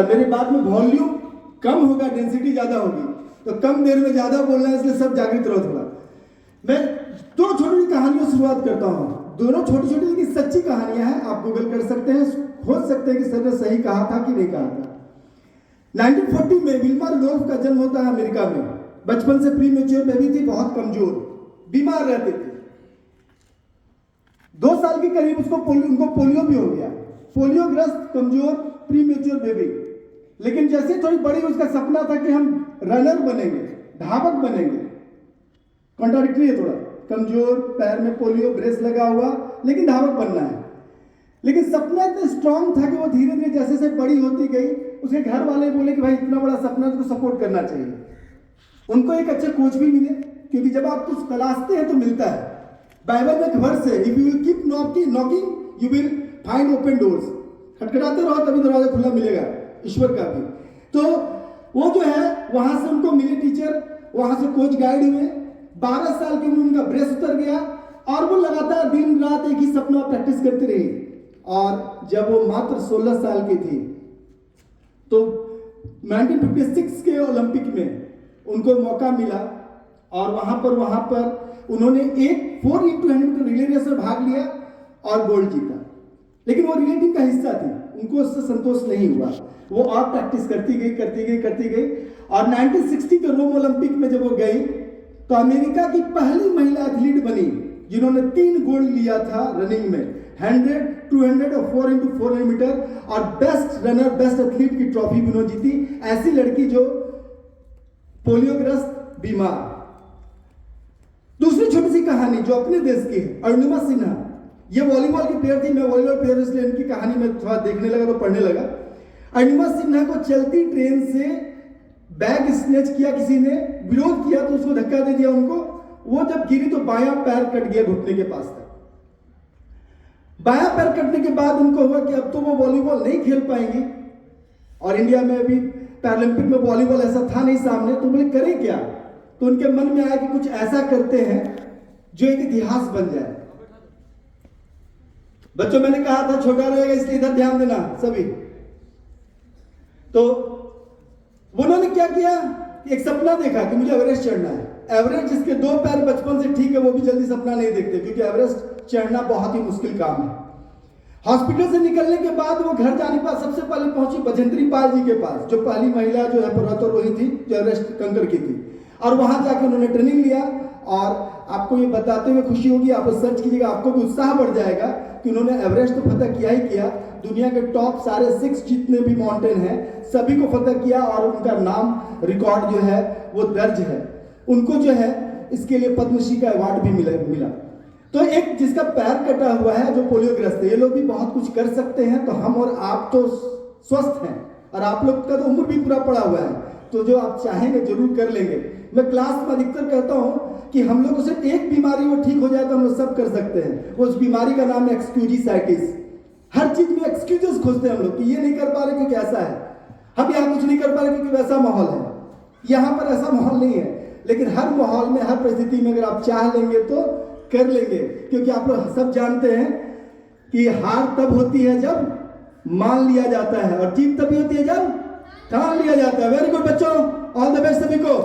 मेरी बात में वॉल्यूम कम होगा, डेंसिटी ज्यादा होगी, तो कम देर में ज्यादा बोलना है, इसलिए सब जागृत रहो थोड़ा। मैं दो छोटी कहानियों से शुरुआत करता हूँ। दोनों छोटी छोटी लेकिन सच्ची कहानियां हैं, आप गूगल कर सकते हैं, खोज सकते हैं कि सर ने सही कहा था कि नहीं कहा था। 1940 में विल्मा रुडोल्फ का जन्म होता है अमेरिका में। बचपन से प्री मेच्योर बेबी थी, बहुत कमजोर, बीमार रहते थे। 2 साल के करीब उनको पोलियो भी हो गया। पोलियोग्रस्त कमजोर प्री मेच्योर बेबी, लेकिन जैसे थोड़ी बड़ी उसका सपना था कि हम रनर बनेंगे, धावक बनेंगे। कॉन्ट्राडिक्टरी है थोड़ा, कमजोर, पैर में पोलियो, ब्रेस लगा हुआ, लेकिन धावक बनना है। लेकिन सपना इतना स्ट्रांग था कि वो धीरे धीरे जैसे जैसे बड़ी होती गई, उसके घर वाले बोले कि भाई इतना बड़ा सपना तो सपोर्ट करना चाहिए। उनको एक अच्छा कोच भी मिले, क्योंकि जब आप कुछ तलाशते हैं तो मिलता है। बाइबल में एक वर्स है, if you will keep knocking you will find open doors. खटखटाते रहो तभी दरवाजा खुला मिलेगा, ईश्वर का भी। तो वो जो है वहां से उनको मिले टीचर, वहां से कोच गाइड हुए। 12 साल की उम्र उनका ब्रेस उतर गया और वो लगातार दिन रात एक ही सपना प्रैक्टिस करती रही। और जब वो मात्र 16 साल की थी तो 1956 के ओलंपिक में उनको मौका मिला और वहां पर उन्होंने एक 4x100 मीटर रिले रेस में भाग लिया और गोल्ड जीता। लेकिन वो रिले टीम का हिस्सा थी, उनको उससे संतोष नहीं हुआ। वो और प्रैक्टिस करती गई और 1960 के रोम ओलंपिक में जब वो गई तो अमेरिका की पहली महिला एथलीट बनी जिन्होंने 3 गोल्ड लिया था रनिंग में, 100, 200 और 4x400 मीटर, और बेस्ट रनर, बेस्ट एथलीट की ट्रॉफी भी उन्होंने जीती। ऐसी लड़की जो पोलियोग्रस्त, बीमार। दूसरी छोटी सी कहानी जो अपने देश की है, अरुणिमा सिन्हा। ये वॉलीबॉल की प्लेयर थी, मैं वॉलीबॉल प्लेयर इसलिए इनकी कहानी में थोड़ा देखने लगा तो पढ़ने लगा। अरुणिमा सिन्हा को चलती ट्रेन से बैग स्नैच किया किसी ने, विरोध किया तो उसको धक्का दे दिया उनको। वो जब गिरी तो बायां पैर कट गया घुटने के पास तक। बायां पैर कटने के बाद उनको हुआ कि अब तो वो वॉलीबॉल नहीं खेल पाएंगी, और इंडिया में अभी पैरालंपिक में वॉलीबॉल ऐसा था नहीं सामने, तो बोले करें क्या। तो उनके मन में आया कि कुछ ऐसा करते हैं जो एक इतिहास बन जाए। बच्चों, मैंने कहा था छोटा रहेगा इसलिए इधर ध्यान देना सभी। तो उन्होंने क्या किया, एक सपना देखा कि मुझे एवरेस्ट चढ़ना है। एवरेस्ट जिसके 2 पैर बचपन से ठीक है वो भी जल्दी सपना नहीं देखते, क्योंकि एवरेस्ट चढ़ना बहुत ही मुश्किल काम है। हॉस्पिटल से निकलने के बाद वो घर जाने के बाद सबसे पहले पहुंची बजेंद्री पाल जी के पास, जो पहली महिला जो है पर्वतारोही थी, जो एवरेस्ट कंकर की थी। और वहां जाके उन्होंने ट्रेनिंग लिया। और आपको ये बताते हुए खुशी होगी, आप सर्च कीजिएगा, आपको भी उत्साह बढ़ जाएगा कि उन्होंने एवरेस्ट तो फतह किया ही किया, दुनिया के टॉप सारे 6 जितने भी माउंटेन हैं सभी को फतह किया, और उनका नाम रिकॉर्ड जो है वो दर्ज है। उनको जो है इसके लिए पद्मश्री का अवार्ड भी मिला। तो एक जिसका पैर कटा हुआ है, जो पोलियोग्रस्त है, ये लोग भी बहुत कुछ कर सकते हैं। तो हम और आप तो स्वस्थ हैं, और आप लोग का तो उम्र भी पूरा पड़ा हुआ है, तो जो आप चाहेंगे जरूर कर लेंगे। मैं क्लास में अधिकतर कहता हूं कि हम लोगों से एक बीमारी वो ठीक हो जाए तो हम लोग सब कर सकते हैं। उस बीमारी का नाम है एक्सक्यूजीसाइटिस। हर चीज में एक्सक्यूजेस खोजते हैं हम लोग कि ये नहीं कर पा रहे क्योंकि ऐसा है, हम यहाँ कुछ नहीं कर पा रहे क्योंकि वैसा माहौल है। यहाँ पर ऐसा माहौल नहीं है, लेकिन हर माहौल में, हर परिस्थिति में अगर आप चाह लेंगे तो कर लेंगे। क्योंकि आप लोग सब जानते हैं कि हार तब होती है जब मान लिया जाता है, और जीत तभी होती है जब ठान लिया जाता है। वेरी गुड बच्चों, ऑल द बेस्ट सभी को।